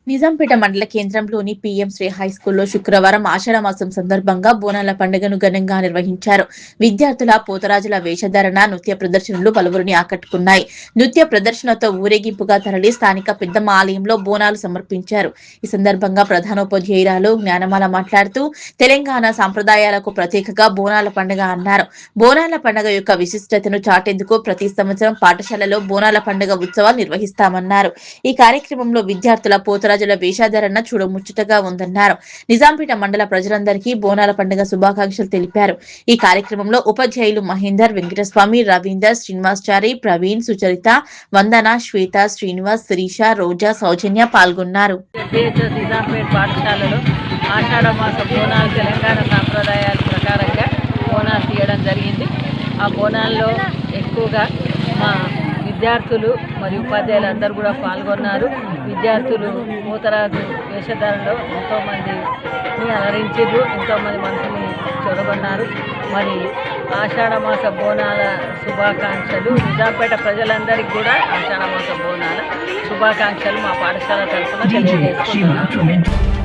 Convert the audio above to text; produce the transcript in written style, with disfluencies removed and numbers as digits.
నిజాంపేట మండల కేంద్రంలోని పీఎం శ్రీ హైస్కూల్లో శుక్రవారం ఆషాఢ మాసం సందర్భంగా బోనాల పండుగను ఘనంగా నిర్వహించారు. విద్యార్థుల పోతరాజుల వేషధారణ, నృత్య ప్రదర్శనలు పలువురిని ఆకట్టుకున్నాయి. నృత్య ప్రదర్శనతో ఊరేగింపుగా తరలి స్థానిక పెద్దమ్మ ఆలయంలో బోనాలు సమర్పించారు. ఈ సందర్భంగా ప్రధానోపాధ్యాయురాలు జ్ఞానమాల మాట్లాడుతూ తెలంగాణ సంప్రదాయాలకు ప్రతీకగా బోనాల పండుగ అన్నారు. బోనాల పండుగ యొక్క విశిష్టతను చాటేందుకు ప్రతి సంవత్సరం పాఠశాలలో బోనాల పండుగ ఉత్సవాలు నిర్వహిస్తామన్నారు. ఈ కార్యక్రమంలో విద్యార్థుల పోతరాజుల వేషధారణ చూడముచ్చటగా ఉందన్నారు. నిజాంపేట మండల ప్రజలందరికీ బోనాల పండుగ శుభాకాంక్షలు తెలిపారు. ఈ కార్యక్రమంలో ఉపాధ్యాయులు మహేందర్, వెంకటస్వామి, రవీందర్, శ్రీనివాసచారి, ప్రవీణ్, సుచరిత, వందన, శ్వేత, శ్రీనివాస్, శిరీష, రోజా, సౌజన్య పాల్గొన్నారు. నిజాంపేట పాఠశాలలో ఆషాఢ మాస బోనాలు తెలంగాణ సాంప్రదాయాల ప్రకారంగా బోనాలు తీయడం జరిగింది. ఆ బోనాల్లో ఎక్కువగా మా విద్యార్థులు మరియు ఉపాధ్యాయులు అందరూ కూడా పాల్గొన్నారు. విద్యార్థులు పోతరాజు వేషధారణలో ఎంతోమందిని అలరించారు, ఎంతోమంది మనసుని చూడగొన్నారు. మరి ఆషాఢ మాస బోనాల శుభాకాంక్షలు నిజాంపేట ప్రజలందరికీ కూడా ఆషాఢ మాస బోనాల శుభాకాంక్షలు మా పాఠశాల తరఫున తెలియజేస్తున్నాను.